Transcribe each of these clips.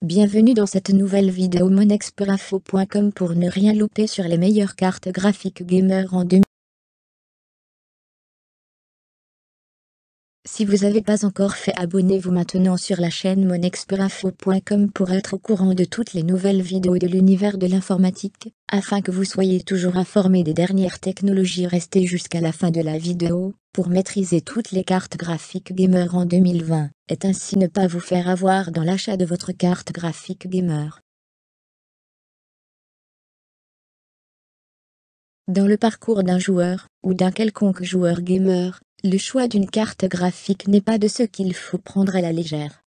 Bienvenue dans cette nouvelle vidéo monexperinfo.com pour ne rien louper sur les meilleures cartes graphiques gamer en 2020. Si vous n'avez pas encore fait, abonnez-vous maintenant sur la chaîne monexperinfo.com pour être au courant de toutes les nouvelles vidéos de l'univers de l'informatique, afin que vous soyez toujours informé des dernières technologies. Restez jusqu'à la fin de la vidéo pour maîtriser toutes les cartes graphiques gamer en 2020, et ainsi ne pas vous faire avoir dans l'achat de votre carte graphique gamer. Dans le parcours d'un joueur, ou d'un quelconque joueur gamer, le choix d'une carte graphique n'est pas de ce qu'il faut prendre à la légère.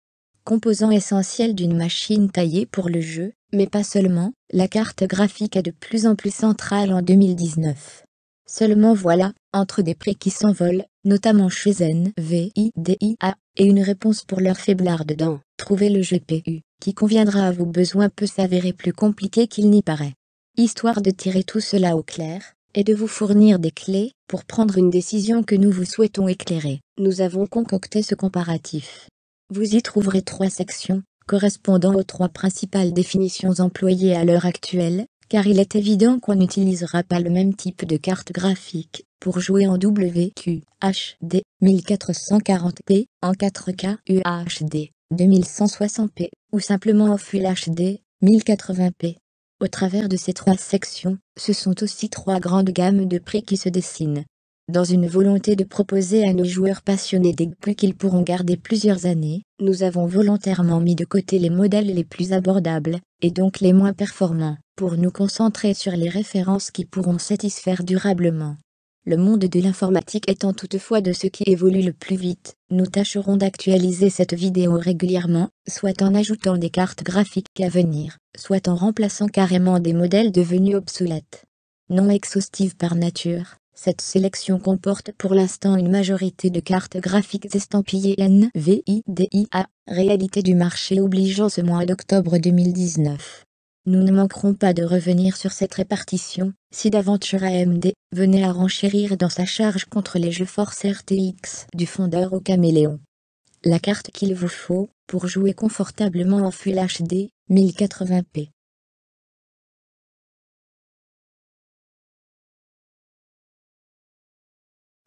Composant essentiel d'une machine taillée pour le jeu, mais pas seulement, la carte graphique est de plus en plus centrale en 2019. Seulement voilà, entre des prix qui s'envolent, notamment chez NVIDIA, et une réponse pour leur faiblard dedans, trouver le GPU, qui conviendra à vos besoins peut s'avérer plus compliqué qu'il n'y paraît. Histoire de tirer tout cela au clair, et de vous fournir des clés pour prendre une décision que nous vous souhaitons éclairer, nous avons concocté ce comparatif. Vous y trouverez 3 sections, correspondant aux 3 principales définitions employées à l'heure actuelle, car il est évident qu'on n'utilisera pas le même type de carte graphique pour jouer en WQHD 1440p, en 4K UHD 2160p, ou simplement en Full HD 1080p. Au travers de ces 3 sections, ce sont aussi 3 grandes gammes de prix qui se dessinent. Dans une volonté de proposer à nos joueurs passionnés des GPU qu'ils pourront garder plusieurs années, nous avons volontairement mis de côté les modèles les plus abordables, et donc les moins performants, pour nous concentrer sur les références qui pourront satisfaire durablement. Le monde de l'informatique étant toutefois de ceux qui évoluent le plus vite, nous tâcherons d'actualiser cette vidéo régulièrement, soit en ajoutant des cartes graphiques à venir, soit en remplaçant carrément des modèles devenus obsolètes. Non exhaustive par nature, cette sélection comporte pour l'instant une majorité de cartes graphiques estampillées NVIDIA, réalité du marché obligeant ce mois d'octobre 2019. Nous ne manquerons pas de revenir sur cette répartition, si d'aventure AMD venait à renchérir dans sa charge contre les GeForce RTX du fondeur au caméléon. La carte qu'il vous faut, pour jouer confortablement en Full HD, 1080p.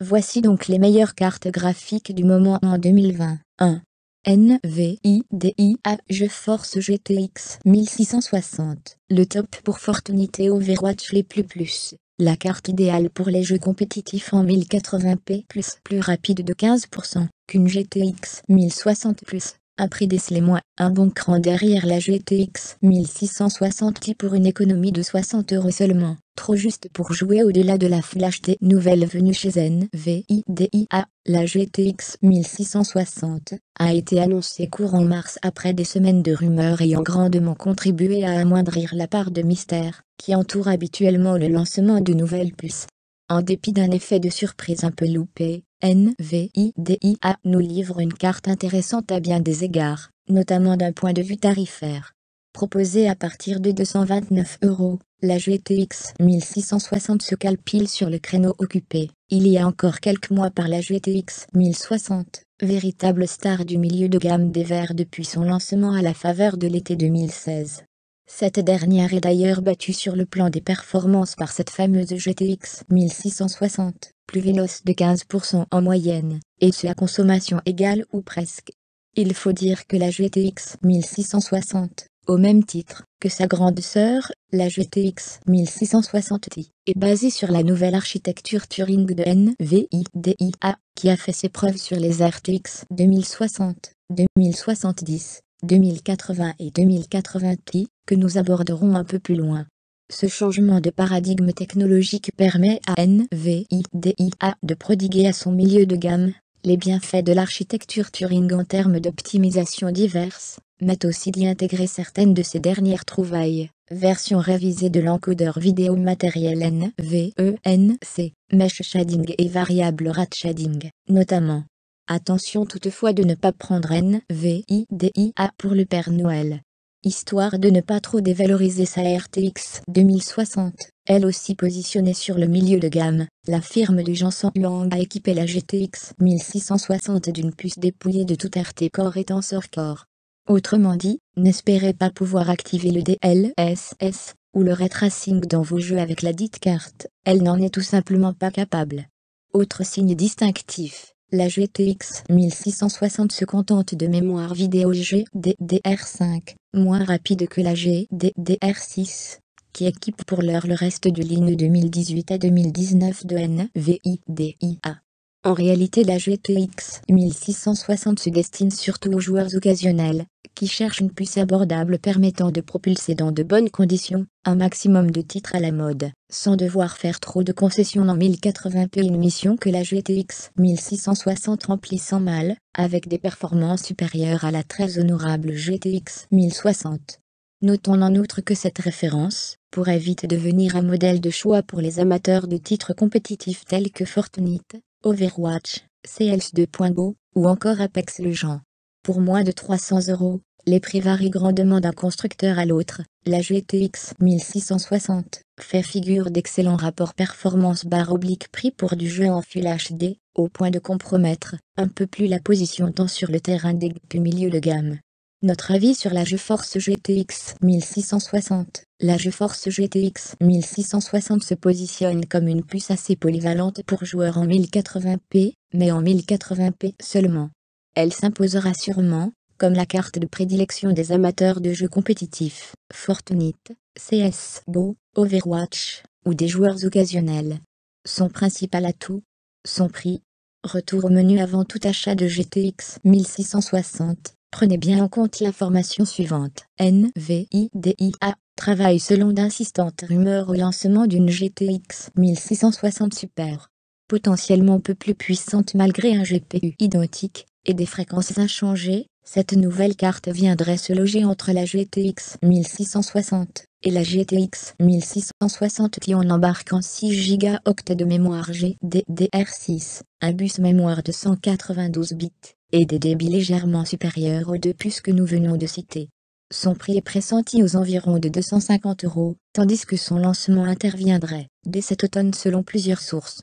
Voici donc les meilleures cartes graphiques du moment en 2020. 1. NVIDIA GeForce GTX 1660. Le top pour Fortnite et Overwatch les plus. La carte idéale pour les jeux compétitifs en 1080p+, plus rapide de 15% qu'une GTX 1060+. Un prix décelé moins, un bon cran derrière la GTX 1660 Ti pour une économie de 60 € seulement, trop juste pour jouer au-delà de la Full HD. Nouvelle venue chez NVIDIA, la GTX 1660 a été annoncée courant mars après des semaines de rumeurs ayant grandement contribué à amoindrir la part de mystère qui entoure habituellement le lancement de nouvelles puces. En dépit d'un effet de surprise un peu loupé, NVIDIA nous livre une carte intéressante à bien des égards, notamment d'un point de vue tarifaire. Proposée à partir de 229 €, la GTX 1660 se cale pile sur le créneau occupé, il y a encore quelques mois, par la GTX 1060, véritable star du milieu de gamme des verts depuis son lancement à la faveur de l'été 2016. Cette dernière est d'ailleurs battue sur le plan des performances par cette fameuse GTX 1660, plus véloce de 15% en moyenne, et ce à consommation égale ou presque. Il faut dire que la GTX 1660, au même titre que sa grande sœur, la GTX 1660 Ti, est basée sur la nouvelle architecture Turing de NVIDIA, qui a fait ses preuves sur les RTX 2060, 2070, 2080 et 2080 Ti, que nous aborderons un peu plus loin. Ce changement de paradigme technologique permet à NVIDIA de prodiguer à son milieu de gamme les bienfaits de l'architecture Turing en termes d'optimisation diverses, mais aussi d'y intégrer certaines de ses dernières trouvailles, version révisée de l'encodeur vidéo matériel NVENC, mesh shading et variable rate shading, notamment. Attention toutefois de ne pas prendre NVIDIA pour le Père Noël. Histoire de ne pas trop dévaloriser sa RTX 2060, elle aussi positionnée sur le milieu de gamme, la firme de Jensen Huang a équipé la GTX 1660 d'une puce dépouillée de tout RT Core et Tensor Core. Autrement dit, n'espérez pas pouvoir activer le DLSS ou le ray tracing dans vos jeux avec la dite carte, elle n'en est tout simplement pas capable. Autre signe distinctif, la GTX 1660 se contente de mémoire vidéo GDDR5, moins rapide que la GDDR6, qui équipe pour l'heure le reste de ligne 2018 à 2019 de NVIDIA. En réalité, la GTX 1660 se destine surtout aux joueurs occasionnels, qui cherchent une puce abordable permettant de propulser dans de bonnes conditions un maximum de titres à la mode, sans devoir faire trop de concessions en 1080p, une mission que la GTX 1660 remplit sans mal, avec des performances supérieures à la très honorable GTX 1060. Notons en outre que cette référence pourrait vite devenir un modèle de choix pour les amateurs de titres compétitifs tels que Fortnite, Overwatch, CS 2.0 ou encore Apex Legends. Pour moins de 300 €, les prix varient grandement d'un constructeur à l'autre. La GTX 1660 fait figure d'excellent rapport performance/prix pour du jeu en Full HD, au point de compromettre un peu plus la position tant sur le terrain des milieu de gamme. Notre avis sur la GeForce GTX 1660. La GeForce GTX 1660 se positionne comme une puce assez polyvalente pour joueurs en 1080p, mais en 1080p seulement. Elle s'imposera sûrement comme la carte de prédilection des amateurs de jeux compétitifs, Fortnite, CSGO, Overwatch, ou des joueurs occasionnels. Son principal atout, son prix. Retour au menu avant tout achat de GTX 1660. Prenez bien en compte l'information suivante. NVIDIA travaille selon d'insistantes rumeurs au lancement d'une GTX 1660 Super. Potentiellement un peu plus puissante malgré un GPU identique et des fréquences inchangées, cette nouvelle carte viendrait se loger entre la GTX 1660 et la GTX 1660 qui en embarque en 6 Go de mémoire GDDR6, un bus mémoire de 192 bits, et des débits légèrement supérieurs aux deux puces que nous venons de citer. Son prix est pressenti aux environs de 250 €, tandis que son lancement interviendrait dès cet automne selon plusieurs sources.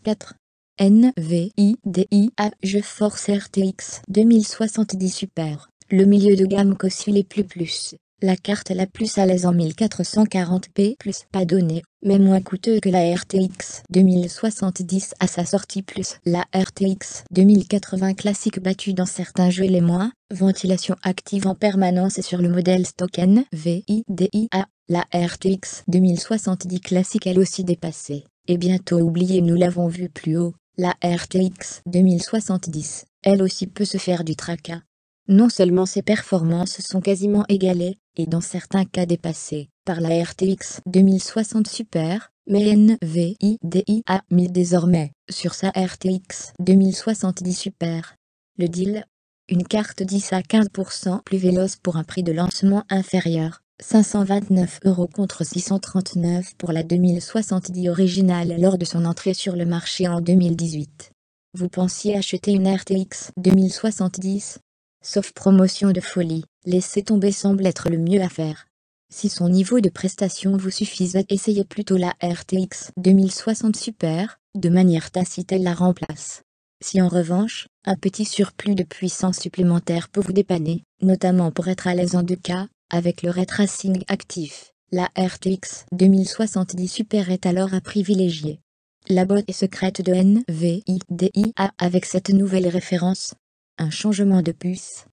'4. NVIDIA GeForce RTX 2070 Super, le milieu de gamme qu'au-dessus les plus. La carte la plus à l'aise en 1440p+, pas donnée, mais moins coûteux que la RTX 2070 à sa sortie plus la RTX 2080 classique battue dans certains jeux les moins, ventilation active en permanence sur le modèle stock NVIDIA, la RTX 2070 classique elle aussi dépassée, et bientôt oubliée, nous l'avons vu plus haut, la RTX 2070, elle aussi peut se faire du tracas. Non seulement ses performances sont quasiment égalées, et dans certains cas dépassées, par la RTX 2060 Super, mais NVIDIA mise désormais sur sa RTX 2070 Super. Le deal ? Une carte 10 à 15% plus véloce pour un prix de lancement inférieur, 529 € contre 639 pour la 2070 originale lors de son entrée sur le marché en 2018. Vous pensiez acheter une RTX 2070 ? Sauf promotion de folie, laisser tomber semble être le mieux à faire. Si son niveau de prestation vous suffisait, essayez plutôt la RTX 2060 Super, de manière tacite elle la remplace. Si en revanche, un petit surplus de puissance supplémentaire peut vous dépanner, notamment pour être à l'aise en 2K, avec le ray tracing actif, la RTX 2070 Super est alors à privilégier. La botte secrète de NVIDIA avec cette nouvelle référence. Un changement de puce.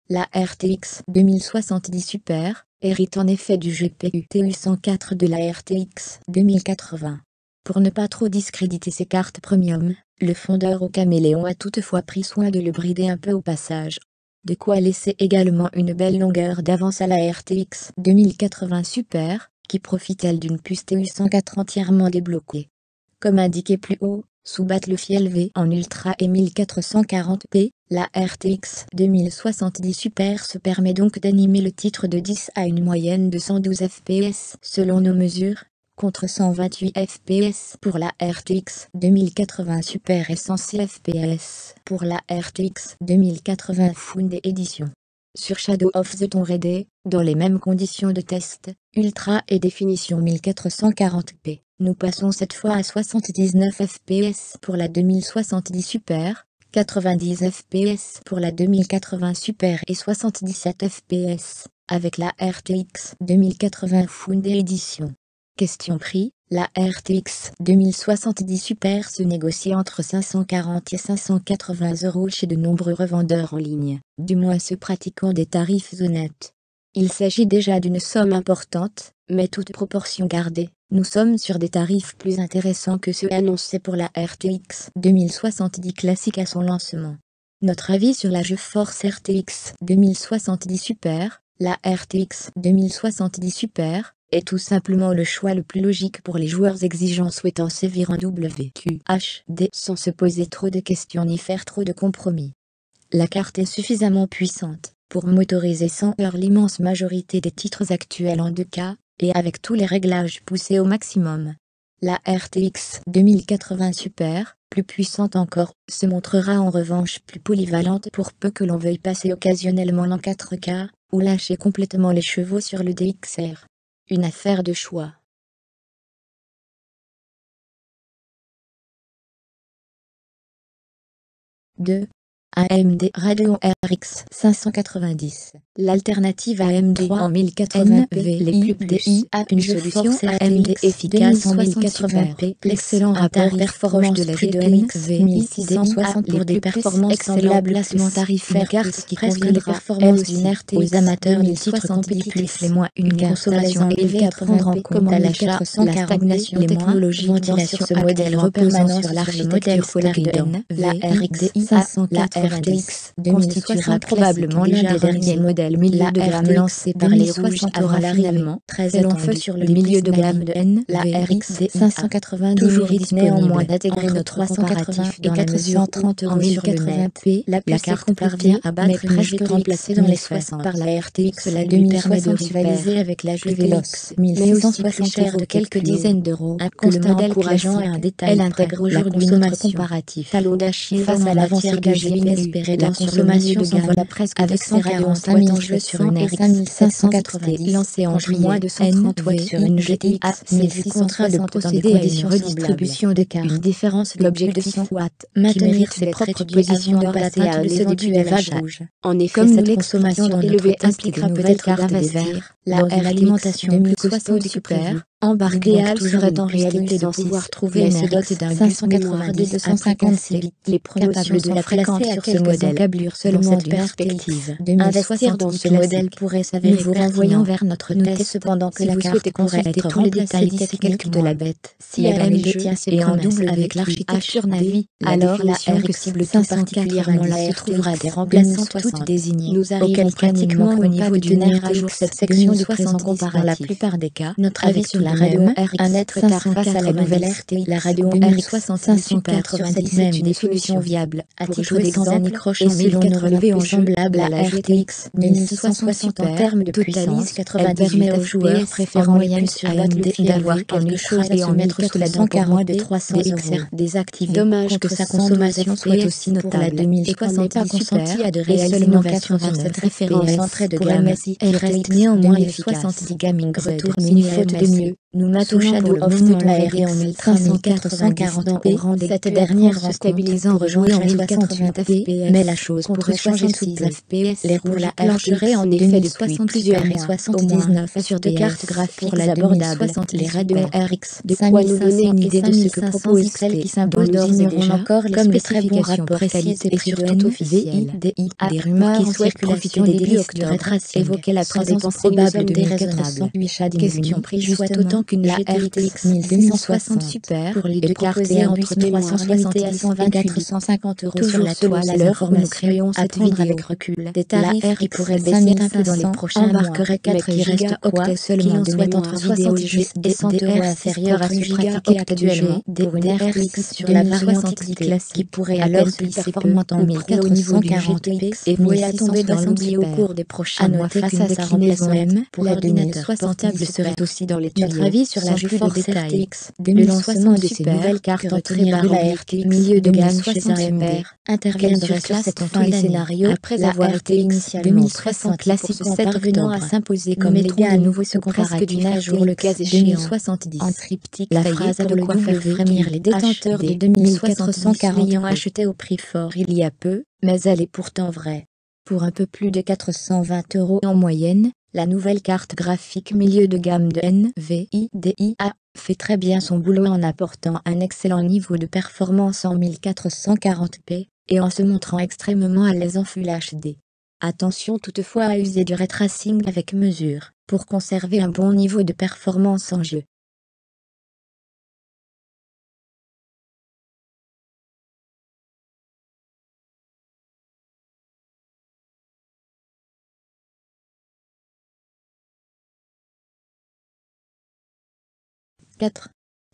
La RTX 2070 Super hérite en effet du GPU TU104 de la RTX 2080. Pour ne pas trop discréditer ses cartes premium, le fondeur au caméléon a toutefois pris soin de le brider un peu au passage. De quoi laisser également une belle longueur d'avance à la RTX 2080 Super, qui profite elle d'une puce TU104 entièrement débloquée. Comme indiqué plus haut, sous Battlefield V en Ultra et 1440p, la RTX 2070 Super se permet donc d'animer le titre de 10 à une moyenne de 112 fps selon nos mesures, contre 128 fps pour la RTX 2080 Super et 106 fps pour la RTX 2080 Full Edition. Sur Shadow of the Tomb Raider, dans les mêmes conditions de test, ultra et définition 1440p, nous passons cette fois à 79 fps pour la 2070 Super, 90 fps pour la 2080 Super et 77 fps avec la RTX 2080 Full Edition. Question prix, la RTX 2070 Super se négocie entre 540 et 580 € chez de nombreux revendeurs en ligne, du moins ceux pratiquant des tarifs honnêtes. Il s'agit déjà d'une somme importante, mais toute proportion gardée, nous sommes sur des tarifs plus intéressants que ceux annoncés pour la RTX 2070 classique à son lancement. Notre avis sur la GeForce RTX 2070 Super, la RTX 2070 Super, est tout simplement le choix le plus logique pour les joueurs exigeants souhaitant sévir en WQHD sans se poser trop de questions ni faire trop de compromis. La carte est suffisamment puissante pour motoriser sans heurts l'immense majorité des titres actuels en 2K, et avec tous les réglages poussés au maximum. La RTX 2080 Super, plus puissante encore, se montrera en revanche plus polyvalente pour peu que l'on veuille passer occasionnellement en 4K, ou lâcher complètement les chevaux sur le DXR. Une affaire de choix. AMD Radeon RX 590. L'alternative AMD en 1080p, les QDI a une solution AMD efficace en 1080p, l'excellent rapport performance de la GTX 1660 pour des performances semblables, placement tarifaire carte qui convient les performances d'une RTX aux amateurs de titres compétitifs les mois, une consommation élevée à prendre en compte à l'achat, la stagnation technologique ventilation ce modèle reposant sur l'architecture Snapdragon, la RX 590 RTX constituera probablement l'un des derniers modèles milieu de gamme lancés par les rouges avant l'arrivée très attendu sur le milieu de gamme de la RX 590 toujours néanmoins d'intégrer nos 380 et 430 € sur 1080p. La carte parvient à battre presque remplacée dans les 60 par la RTX. Cela lui permet de rivaliser avec la GTX 1660 cher de quelques dizaines d'euros. Un constat encourageant et un détail. Elle intègre aujourd'hui notre comparatif. Talon d'Achille face à l'avancée gagée inespérée de la consommation s'envole presque avec 140 watts sur une RX 590 lancée en juillet de 130 watts sur une GTX 1660 de procéder à une redistribution de cartes. Une différence d'objectif watts. Maintenir ses propres positions de passer à le début des vagues rouges. En effet, comme cette consommation élevée impliquera peut-être d'investir dans une alimentation plus costaud super. L'idéal serait en réalité de pouvoir trouver une dote d'un 582 256 bits. Les promotions de la fréquence sur ce modèle câblure selon cette perspective. Investir dans ce modèle pourrait s'avérer vous renvoyant vers notre note cependant que la carte pourrait être tous les détails techniques de la bête. Si AMD tient ses promesses avec l'architecture Navi, alors la RX cible tout particulièrement là se trouvera des remplaçants toutes désignés. Nous arrivons pratiquement au niveau du nerf à jour cette section de présent comparatif. Dans la plupart des cas, notre avis sur la Radeon RX un être tard face à la nouvelle RT, la Radeon RX 590 même des solutions viables. À titre d'exemple, et si l'on ne relevait en semblable à la RTX 1660 en termes de puissance, elle permet aux joueurs préférant moyenne sur AMD d'avoir quelque chose à se mettre sous la dent car moins de 300 XR désactivé. Dommage que sa consommation soit aussi notable et qu'on n'ait pas consenti à de réelles innovations sur cette référence entrée de gamme qui reste néanmoins efficace. 70 gaming retour mini faute de mieux. Nous matons Shadow of the Tomb Raider en 1340p, cette dernière se stabilisant rejoint en 1080 fps, mais la chose pourrait changer sous fps. Les roues la plancherait en effet depuis plusieurs mois, 79 sur deux cartes graphiques abordables, les Radeon RX, de quoi nous donner une idée de ce que propose celle qui s'impose d'ores et déjà, comme les très bons rapports qualité et surtout officiels. Des rumeurs qui souhaitent profiter des délais d'octobre évoquaient la présence probable de raisonnable. Question prix juste autant qu'une la RTX 1660 Super pour les deux cartes et entre 360 et 450 € sur la toile à l'heure où nous créons cette vidéo avec recul. Des tarifs qui pourraient baisser un peu dans les prochains mois, mais qui restent octets seulement de souhaite entre 70 et 100 € inférieurs à ce pratiqué actuellement pour une RTX sur la variante classique qui pourrait alors se performante en 1440p et pourrait tomber dans l'oubli au cours des prochains mois face à sa déclinaison M pour l'ordinateur portable serait aussi dans les tuyaux. avis sur la GeForce RTX 2060 de ces nouvelles cartes en très bas de la RTX milieu de gamme chez AMD interviendrait sur cette fin de scénario après avoir été initialement 60 classique parvenant à s'imposer comme légal à nouveau ce presque d'une à jour le cas échéant 2070 en triptyque. La phrase a de quoi faire frémir les détenteurs de 2470 l'ayant acheté au prix fort il y a peu, mais elle est pourtant vraie. Pour un peu plus de 420 € en moyenne, la nouvelle carte graphique milieu de gamme de NVIDIA fait très bien son boulot en apportant un excellent niveau de performance en 1440p et en se montrant extrêmement à l'aise en Full HD. Attention toutefois à user du ray tracing avec mesure pour conserver un bon niveau de performance en jeu.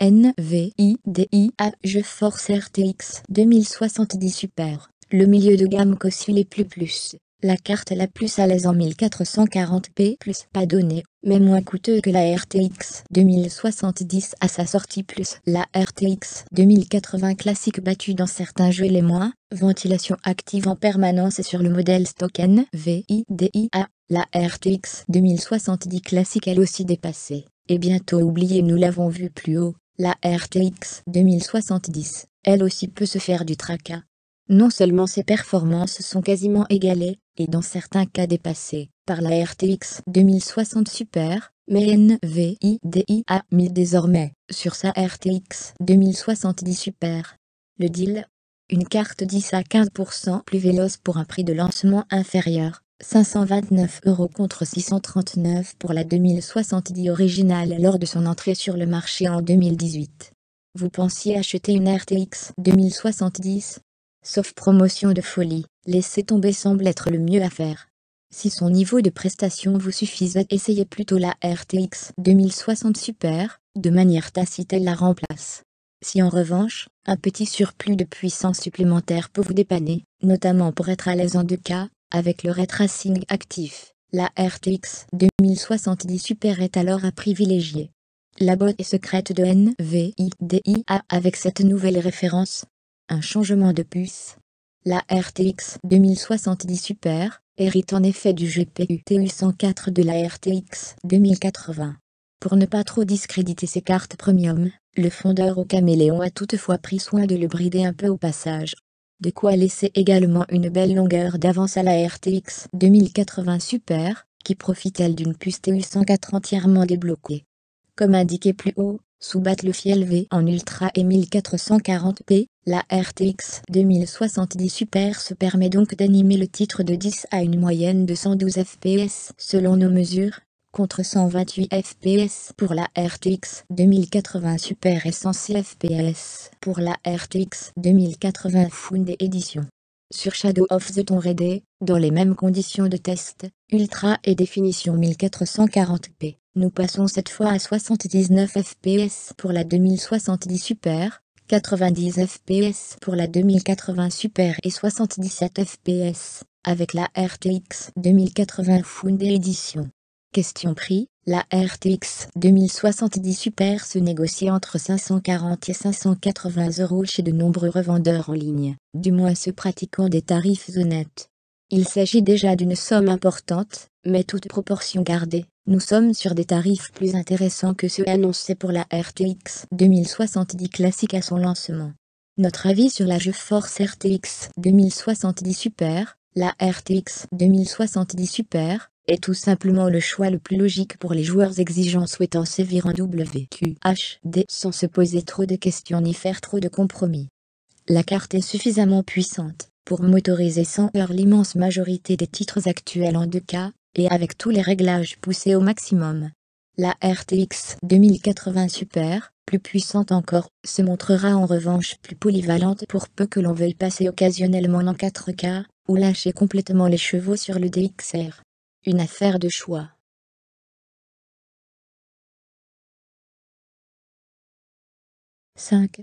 NVIDIA GeForce RTX 2070 Super, le milieu de gamme qu'au-dessus les plus. La carte la plus à l'aise en 1440p+, pas donnée, mais moins coûteux que la RTX 2070 à sa sortie plus la RTX 2080 classique battue dans certains jeux les moins, ventilation active en permanence sur le modèle stock NVIDIA, la RTX 2070 classique elle aussi dépassée, et bientôt oubliée nous l'avons vu plus haut, la RTX 2070, elle aussi peut se faire du tracas. Non seulement ses performances sont quasiment égalées, et dans certains cas dépassées, par la RTX 2060 Super, mais NVIDIA mise désormais sur sa RTX 2070 Super. Le deal ? Une carte 10 à 15% plus véloce pour un prix de lancement inférieur, 529 € contre 639 pour la 2070 originale lors de son entrée sur le marché en 2018. Vous pensiez acheter une RTX 2070 ? Sauf promotion de folie, laisser tomber semble être le mieux à faire. Si son niveau de prestation vous suffisait, essayez plutôt la RTX 2060 Super, de manière tacite elle la remplace. Si en revanche, un petit surplus de puissance supplémentaire peut vous dépanner, notamment pour être à l'aise en 2K, avec le ray tracing actif, la RTX 2070 Super est alors à privilégier. La beauté secrète de NVIDIA avec cette nouvelle référence, un changement de puce. La RTX 2070 Super hérite en effet du GPU TU104 de la RTX 2080. Pour ne pas trop discréditer ses cartes premium, le fondeur au caméléon a toutefois pris soin de le brider un peu au passage. De quoi laisser également une belle longueur d'avance à la RTX 2080 Super, qui profite elle d'une puce TU104 entièrement débloquée. Comme indiqué plus haut, sous Battlefield V en Ultra et 1440p, la RTX 2070 Super se permet donc d'animer le titre de 10 à une moyenne de 112 fps selon nos mesures, contre 128 fps pour la RTX 2080 Super et 106 fps pour la RTX 2080 Full Edition. Sur Shadow of the Tomb Raider, dans les mêmes conditions de test, Ultra et définition 1440p. Nous passons cette fois à 79 fps pour la 2070 Super, 90 fps pour la 2080 Super et 77 fps avec la RTX 2080 Full Edition. Question prix, la RTX 2070 Super se négocie entre 540 et 580 € chez de nombreux revendeurs en ligne, du moins ceux pratiquant des tarifs honnêtes. Il s'agit déjà d'une somme importante, mais toute proportion gardée, nous sommes sur des tarifs plus intéressants que ceux annoncés pour la RTX 2070 classique à son lancement. Notre avis sur la GeForce RTX 2070 Super, la RTX 2070 Super, est tout simplement le choix le plus logique pour les joueurs exigeants souhaitant sévir en WQHD sans se poser trop de questions ni faire trop de compromis. La carte est suffisamment puissante pour motoriser sans heurts l'immense majorité des titres actuels en 2K, et avec tous les réglages poussés au maximum. La RTX 2080 Super, plus puissante encore, se montrera en revanche plus polyvalente pour peu que l'on veuille passer occasionnellement en 4K, ou lâcher complètement les chevaux sur le DXR. Une affaire de choix. 5.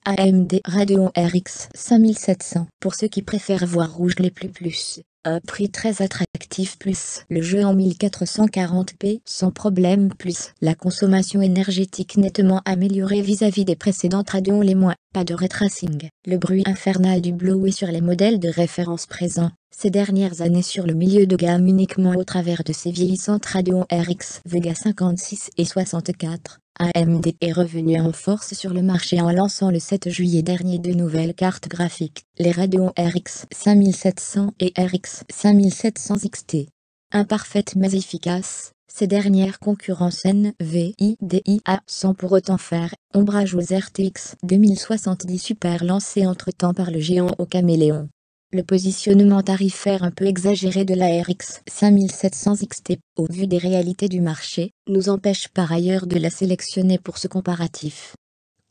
AMD Radeon RX 5700 pour ceux qui préfèrent voir rouge les plus. Un prix très attractif plus le jeu en 1440p sans problème plus la consommation énergétique nettement améliorée vis-à-vis des précédentes Radeon les moins, pas de ray tracing. Le bruit infernal du Blower sur les modèles de référence présents ces dernières années sur le milieu de gamme uniquement au travers de ces vieillissantes Radeon RX Vega 56 et 64. AMD est revenu en force sur le marché en lançant le 7 juillet dernier de nouvelles cartes graphiques, les Radeon RX 5700 et RX 5700 XT. Imparfaites mais efficaces, ces dernières concurrencent NVIDIA sans pour autant faire ombrage aux RTX 2070 Super lancés entre-temps par le géant au caméléon. Le positionnement tarifaire un peu exagéré de la RX 5700 XT, au vu des réalités du marché, nous empêche par ailleurs de la sélectionner pour ce comparatif.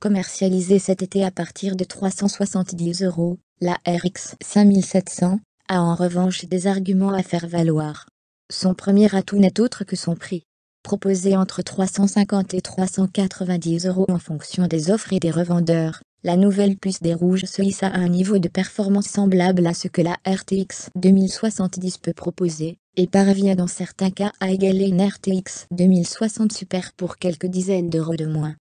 Commercialisée cet été à partir de 370 €, la RX 5700 a en revanche des arguments à faire valoir. Son premier atout n'est autre que son prix. Proposé entre 350 et 390 € en fonction des offres et des revendeurs. La nouvelle puce des rouges se hisse à un niveau de performance semblable à ce que la RTX 2070 peut proposer, et parvient dans certains cas à égaler une RTX 2060 Super pour quelques dizaines d'euros de moins.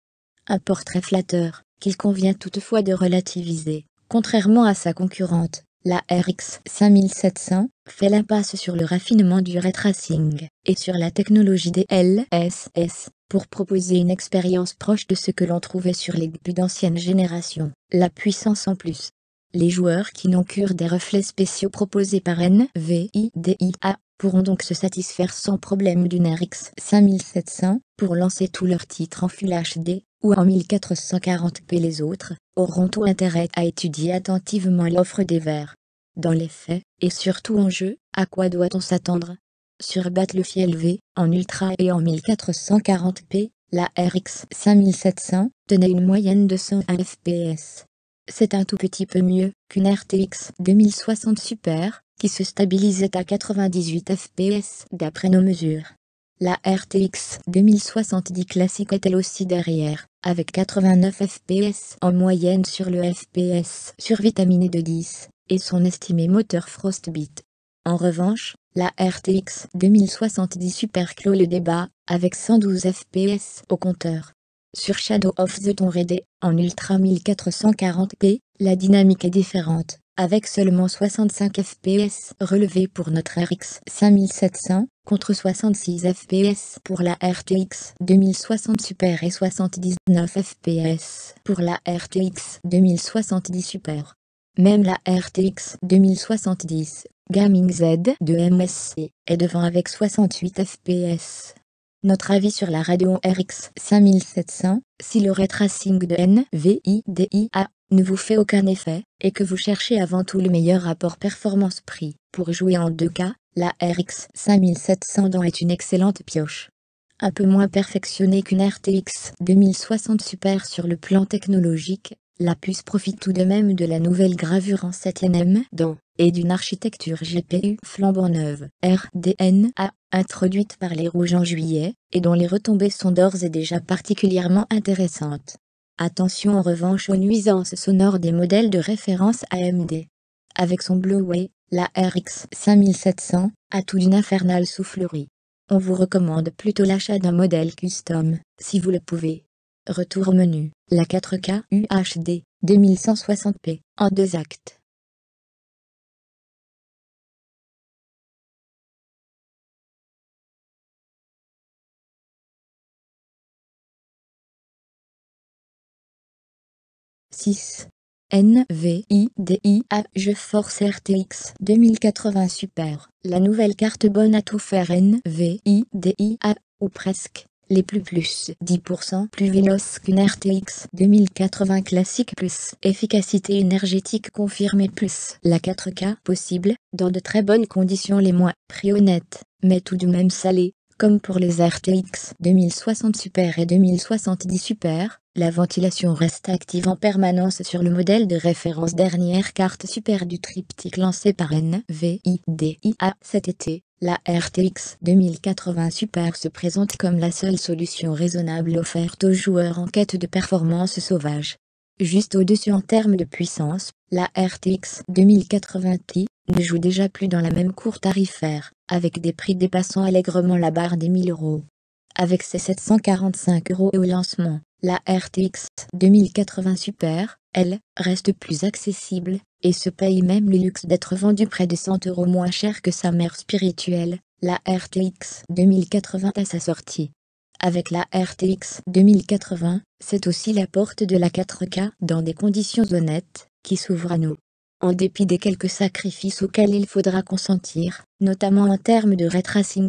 Un portrait flatteur, qu'il convient toutefois de relativiser. Contrairement à sa concurrente, la RX 5700 fait l'impasse sur le raffinement du ray tracing et sur la technologie des LSS pour proposer une expérience proche de ce que l'on trouvait sur les plus d'anciennes générations, la puissance en plus. Les joueurs qui n'ont cure des reflets spéciaux proposés par NVIDIA pourront donc se satisfaire sans problème d'une RX 5700 pour lancer tous leurs titres en Full HD ou en 1440p. Les autres auront tout intérêt à étudier attentivement l'offre des verts. Dans les faits, et surtout en jeu, à quoi doit-on s'attendre? Sur Battlefield V, en Ultra et en 1440p, la RX 5700 tenait une moyenne de 101 fps. C'est un tout petit peu mieux qu'une RTX 2060 Super, qui se stabilisait à 98 fps d'après nos mesures. La RTX 2070 classique est elle aussi derrière, avec 89 fps en moyenne sur le FPS survitaminé de 10, et son estimé moteur Frostbite. En revanche, la RTX 2070 Super clôt le débat, avec 112 fps au compteur. Sur Shadow of the Tomb Raider, en Ultra 1440p, la dynamique est différente, avec seulement 65 fps relevés pour notre RX 5700, contre 66 fps pour la RTX 2060 Super et 79 fps pour la RTX 2070 Super. Même la RTX 2070 Gaming Z de MSC est devant avec 68 fps. Notre avis sur la Radeon RX 5700, si le ray tracing de NVIDIA ne vous fait aucun effet, et que vous cherchez avant tout le meilleur rapport performance-prix, pour jouer en 2K, la RX 5700 est une excellente pioche. Un peu moins perfectionnée qu'une RTX 2060 Super sur le plan technologique, la puce profite tout de même de la nouvelle gravure en 7ème dont, et d'une architecture GPU flambant neuve, RDNA, introduite par les rouges en juillet, et dont les retombées sont d'ores et déjà particulièrement intéressantes. Attention en revanche aux nuisances sonores des modèles de référence AMD. Avec son Blueway, la RX 5700 a tout d'une infernale soufflerie. On vous recommande plutôt l'achat d'un modèle custom, si vous le pouvez. Retour au menu, la 4K UHD 2160p, en 2 actes. NVIDIA GeForce RTX 2080 Super, la nouvelle carte bonne à tout faire NVIDIA, ou presque. Les plus 10% plus véloce qu'une RTX 2080 classique plus efficacité énergétique confirmée plus la 4K possible, dans de très bonnes conditions les moins prix honnêtes, mais tout de même salés, comme pour les RTX 2060 Super et 2070 Super, la ventilation reste active en permanence sur le modèle de référence dernière carte super du triptyque lancé par NVIDIA cet été. La RTX 2080 Super se présente comme la seule solution raisonnable offerte aux joueurs en quête de performance sauvage. Juste au-dessus en termes de puissance, la RTX 2080 Ti ne joue déjà plus dans la même cour tarifaire, avec des prix dépassant allègrement la barre des 1000 €. Avec ses 745 € au lancement, la RTX 2080 Super, elle, reste plus accessible, et se paye même le luxe d'être vendue près de 100 € moins cher que sa mère spirituelle, la RTX 2080 à sa sortie. Avec la RTX 2080, c'est aussi la porte de la 4K dans des conditions honnêtes, qui s'ouvre à nous. En dépit des quelques sacrifices auxquels il faudra consentir, notamment en termes de ray tracing,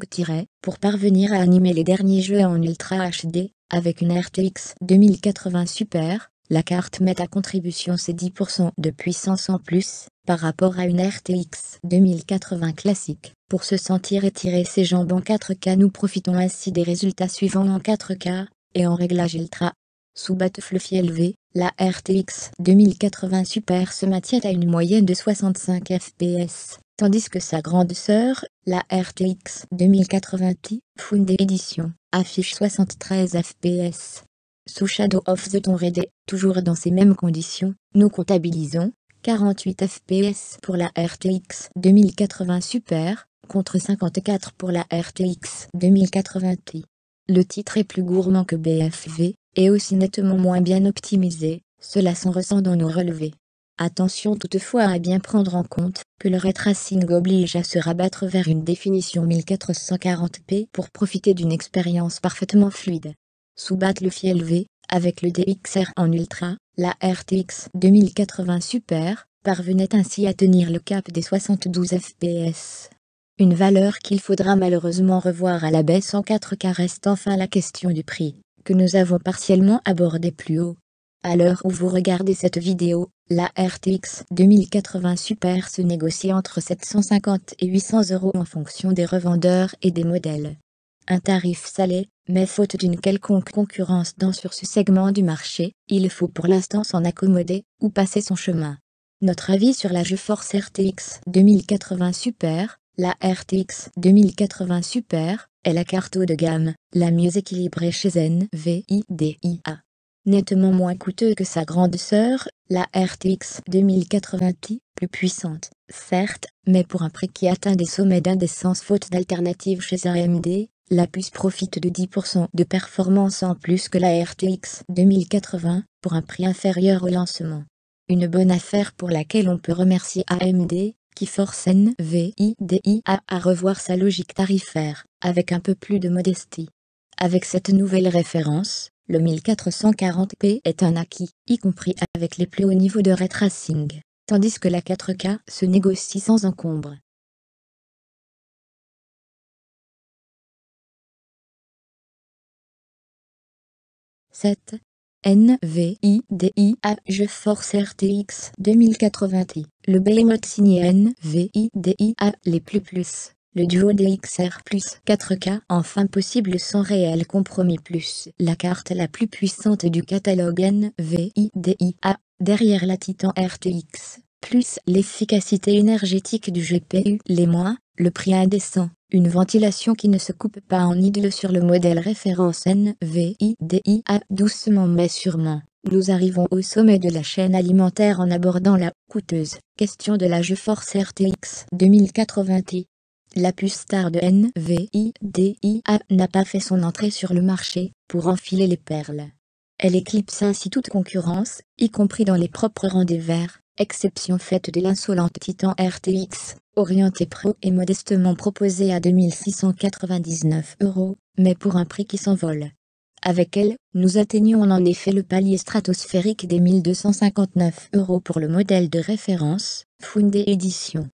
pour parvenir à animer les derniers jeux en Ultra HD, avec une RTX 2080 Super, la carte met à contribution ses 10% de puissance en plus, par rapport à une RTX 2080 classique. Pour se sentir étirer ses jambes en 4K, nous profitons ainsi des résultats suivants en 4K, et en réglage ultra. Sous Battlefield élevé, la RTX 2080 Super se maintient à une moyenne de 65 fps, tandis que sa grande sœur, la RTX 2080 Ti, Full Edition, affiche 73 fps. Sous Shadow of the Tomb Raider, toujours dans ces mêmes conditions, nous comptabilisons 48 fps pour la RTX 2080 Super, contre 54 pour la RTX 2080 Ti. Le titre est plus gourmand que BFV, et aussi nettement moins bien optimisé, cela s'en ressent dans nos relevés. Attention toutefois à bien prendre en compte que le ray tracing oblige à se rabattre vers une définition 1440p pour profiter d'une expérience parfaitement fluide. Sous Battlefield élevé, avec le DXR en ultra, la RTX 2080 Super parvenait ainsi à tenir le cap des 72 fps. Une valeur qu'il faudra malheureusement revoir à la baisse en 4K. Reste enfin la question du prix, que nous avons partiellement abordé plus haut. À l'heure où vous regardez cette vidéo, la RTX 2080 Super se négocie entre 750 et 800 € en fonction des revendeurs et des modèles. Un tarif salé, mais faute d'une quelconque concurrence sur ce segment du marché, il faut pour l'instant s'en accommoder, ou passer son chemin. Notre avis sur la GeForce RTX 2080 Super. La RTX 2080 Super est la carte haut de gamme, la mieux équilibrée chez NVIDIA. Nettement moins coûteux que sa grande sœur, la RTX 2080 Ti, plus puissante, certes, mais pour un prix qui atteint des sommets d'indécence faute d'alternative chez AMD, la puce profite de 10% de performance en plus que la RTX 2080, pour un prix inférieur au lancement. Une bonne affaire pour laquelle on peut remercier AMD, qui force NVIDIA à revoir sa logique tarifaire, avec un peu plus de modestie. Avec cette nouvelle référence, le 1440p est un acquis, y compris avec les plus hauts niveaux de ray tracing, tandis que la 4K se négocie sans encombre. NVIDIA GeForce RTX 2080 Ti. Le behemoth signé NVIDIA les plus. Le duo DXR plus 4K enfin possible sans réel compromis plus. La carte la plus puissante du catalogue NVIDIA, derrière la Titan RTX. Plus l'efficacité énergétique du GPU, les moins, le prix indécent. Une ventilation qui ne se coupe pas en idle sur le modèle référence NVIDIA. Doucement mais sûrement, nous arrivons au sommet de la chaîne alimentaire en abordant la coûteuse question de la GeForce RTX 2080 Ti. La puce star de NVIDIA n'a pas fait son entrée sur le marché pour enfiler les perles. Elle éclipse ainsi toute concurrence, y compris dans les propres rangs des verts, exception faite de l'insolente Titan RTX, orientée pro et modestement proposée à 2699 €, mais pour un prix qui s'envole. Avec elle, nous atteignons en effet le palier stratosphérique des 1259 € pour le modèle de référence, Full Edition.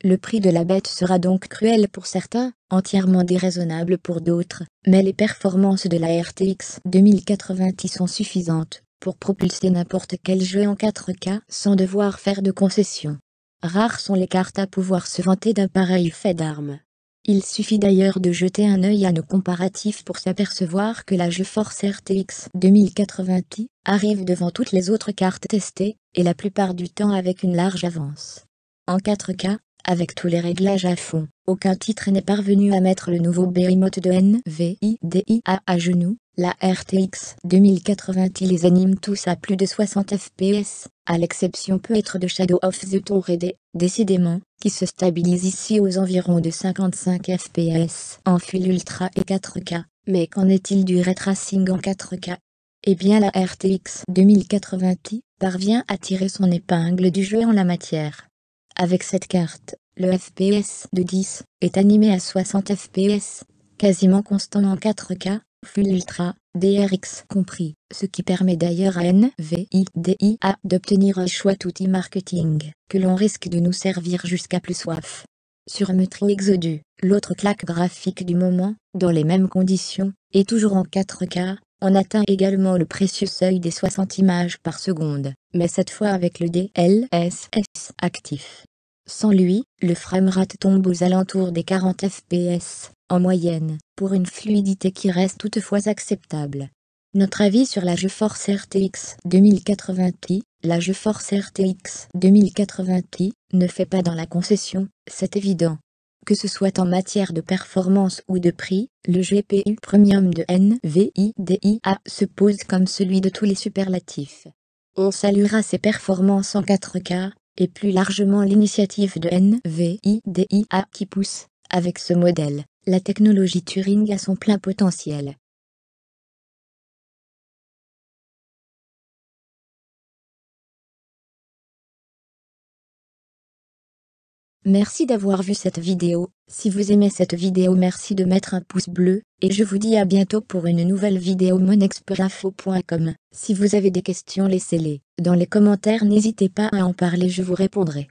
Le prix de la bête sera donc cruel pour certains, entièrement déraisonnable pour d'autres, mais les performances de la RTX 2080 Ti sont suffisantes pour propulser n'importe quel jeu en 4K sans devoir faire de concessions. Rares sont les cartes à pouvoir se vanter d'un pareil fait d'armes. Il suffit d'ailleurs de jeter un œil à nos comparatifs pour s'apercevoir que la GeForce RTX 2080 Ti arrive devant toutes les autres cartes testées, et la plupart du temps avec une large avance. En 4K, Avec tous les réglages à fond, aucun titre n'est parvenu à mettre le nouveau Behemoth de NVIDIA à genoux. La RTX 2080 Ti les anime tous à plus de 60 fps, à l'exception peut-être de Shadow of the Tomb Raider, décidément, qui se stabilise ici aux environs de 55 fps en Full Ultra et 4K. Mais qu'en est-il du ray tracing en 4K? Eh bien la RTX 2080 Ti parvient à tirer son épingle du jeu en la matière. Avec cette carte, le FPS de 10 est animé à 60 fps, quasiment constant en 4K, Full Ultra, DRX compris, ce qui permet d'ailleurs à NVIDIA d'obtenir un chouette outil marketing, que l'on risque de nous servir jusqu'à plus soif. Sur Metro Exodus, l'autre claque graphique du moment, dans les mêmes conditions, et toujours en 4K, on atteint également le précieux seuil des 60 images par seconde, mais cette fois avec le DLSS actif. Sans lui, le framerate tombe aux alentours des 40 fps, en moyenne, pour une fluidité qui reste toutefois acceptable. Notre avis sur la GeForce RTX 2080 Ti. La GeForce RTX 2080 Ti ne fait pas dans la concession, c'est évident. Que ce soit en matière de performance ou de prix, le GPU Premium de NVIDIA se pose comme celui de tous les superlatifs. On saluera ses performances en 4K, et plus largement l'initiative de NVIDIA qui pousse, avec ce modèle, la technologie Turing à son plein potentiel. Merci d'avoir vu cette vidéo. Si vous aimez cette vidéo, merci de mettre un pouce bleu, et je vous dis à bientôt pour une nouvelle vidéo monexpertinfo.com. Si vous avez des questions, laissez-les dans les commentaires, n'hésitez pas à en parler, je vous répondrai.